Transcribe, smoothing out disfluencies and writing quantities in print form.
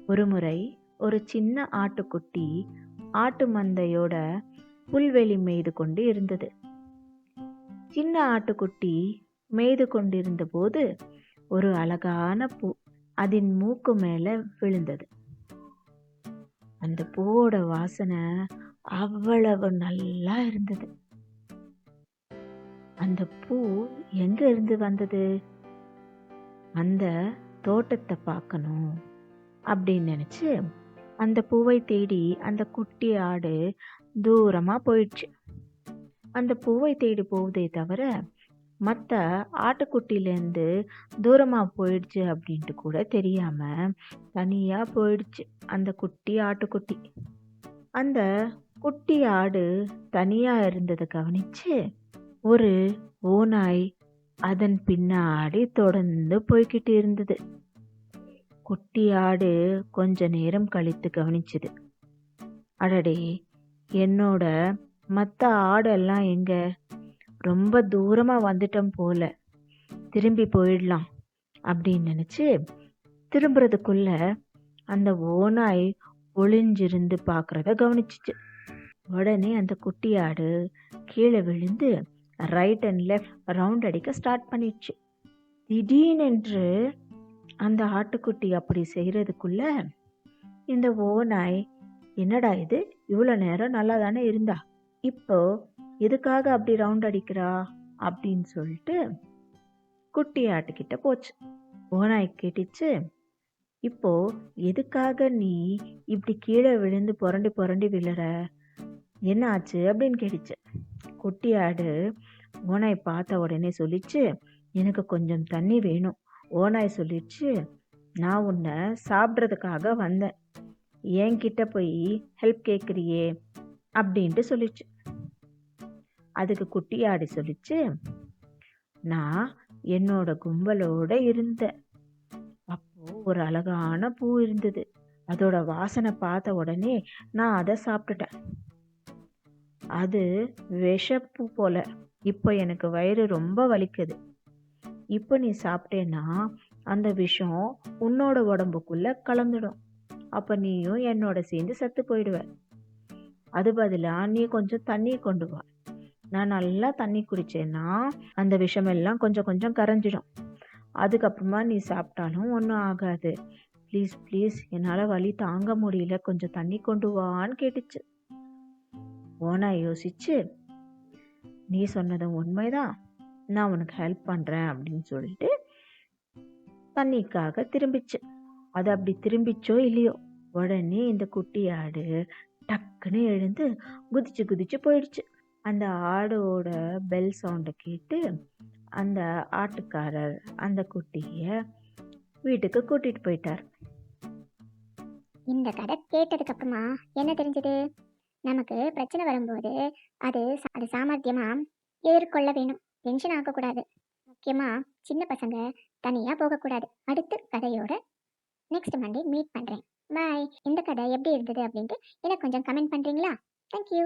ஒருமுறை ஒரு சின்ன ஆட்டுக்குட்டி ஆட்டு மந்தையோட புல்வெளி மேய்து கொண்டு இருந்தது. சின்ன ஆட்டுக்குட்டி மேய்து கொண்டிருந்த போது ஒரு அழகான பூ அதன் மூக்கு மேல விழுந்தது. அந்த பூவோட வாசனை அவ்வளவு நல்லா இருந்தது. அந்த பூ எங்க இருந்து வந்தது? அந்த தோட்டத்தை பார்க்கணும் அப்படின்னு நினைச்சு அந்த பூவை தேடி அந்த குட்டி ஆடு தூரமா போயிடுச்சு. அந்த பூவை தேடி போவதே தவிர மற்ற ஆட்டுக்குட்டிலேருந்து தூரமா போயிடுச்சு அப்படின்ட்டு கூட தெரியாம தனியா போயிடுச்சு அந்த குட்டி ஆட்டுக்குட்டி. அந்த குட்டி ஆடு தனியா இருந்ததை கவனிச்சு ஒரு ஓநாய் அதன் பின்னாடி தொடர்ந்து போய்கிட்டு இருந்தது. குட்டி ஆடு கொஞ்ச நேரம் கழித்து கவனிச்சது. அடடே, என்னோட மற்ற ஆடெல்லாம் எங்க? ரொம்ப தூரமா வந்துட்டோம் போல, திரும்பி போயிடலாம் அப்படின்னு நினைச்சு திரும்புறதுக்குள்ள அந்த ஓநாய் ஒளிஞ்சிருந்து பார்க்கறத கவனிச்சிச்சு. உடனே அந்த குட்டி ஆடு கீழே விழுந்து ரைட் அண்ட் லெஃப்ட் ரவுண்ட் அடிக்க ஸ்டார்ட் பண்ணிடுச்சு. திடீரென்று அந்த ஆட்டுக்குட்டி அப்படி செய்யறதுக்குள்ள இந்த ஓநாய், என்னடா இது, இவ்வளோ நேரம் நல்லா தானே இருந்தா, இப்போ எதுக்காக அப்படி ரவுண்ட் அடிக்கிறா அப்படின்னு சொல்லிட்டு குட்டி ஆட்டுக்கிட்ட போச்சு. ஓநாய் கேட்டுச்சு, இப்போ எதுக்காக நீ இப்படி கீழே விழுந்து புரண்டி புரண்டி விழுற, என்ன ஆச்சு அப்படின்னு கேட்டுச்சு. குட்டி ஆடு ஓநாய் பார்த்த உடனே சொல்லிச்சு, எனக்கு கொஞ்சம் தண்ணி வேணும். ஓநாய் சொல்லிச்சு, நான் உன்னை சாப்பிட்றதுக்காக வந்தேன், என்கிட்ட போய் ஹெல்ப் கேட்குறியே அப்படின்ட்டு சொல்லிச்சு. அதுக்கு குட்டி ஆடு சொல்லிச்சு, நான் என்னோட கும்பலோட இருந்தேன். அப்போ ஒரு அழகான பூ இருந்தது. அதோட வாசனை பார்த்த உடனே நான் அதை சாப்பிட்டுட்டேன். அது விஷப்பூ போல. இப்போ எனக்கு வயிறு ரொம்ப வலிக்குது. இப்போ நீ சாப்பிட்டேன்னா அந்த விஷம் உன்னோட உடம்புக்குள்ள கலந்துடும். அப்ப நீயும் என்னோட சேர்ந்து செத்து போயிடுவ. அது பதிலா நீ கொஞ்சம் தண்ணி கொண்டு வா. நான் நல்லா தண்ணி குடிச்சேன்னா அந்த விஷமெல்லாம் கொஞ்சம் கொஞ்சம் கரைஞ்சிடும். அதுக்கப்புறமா நீ சாப்பிட்டாலும் ஒன்றும் ஆகாது. ப்ளீஸ் ப்ளீஸ், என்னால் வலி தாங்க முடியல, கொஞ்சம் தண்ணி கொண்டு வான்னு கேட்டுச்சு. ஓநாய் யோசிச்சு, நீ சொன்னதும் உண்மைதான், நான் உனக்கு ஹெல்ப் பண்ணுறேன் அப்படின்னு சொல்லிட்டு தண்ணிக்காக திரும்பிச்சு. அது அப்படி திரும்பிச்சோ இல்லையோ, உடனே இந்த குட்டி ஆடு டக்குன்னு எழுந்து குதிச்சு குதிச்சு போயிடுச்சு. அந்த ஆடோட பெல் சவுண்டை கேட்டு அந்த ஆட்டுக்காரர் அந்த குட்டிய வீட்டுக்கு கூட்டிட்டு போயிட்டார். இந்த கதை கேட்டதுக்கு அப்புறமா என்ன தெரிஞ்சது? நமக்கு பிரச்சனை வரும்போது அது சாமர்த்தியமா எதிர்கொள்ள வேணும். டென்ஷன் ஆகக்கூடாது. முக்கியமா சின்ன பசங்க தனியா போகக்கூடாது. அடுத்த கதையோட நெக்ஸ்ட் மண்டே மீட் பண்றேன். பாய். இந்த கதை எப்படி இருந்தது அப்படின்ட்டு எனக்கு கொஞ்சம் கமெண்ட் பண்றீங்களா? தேங்க்யூ.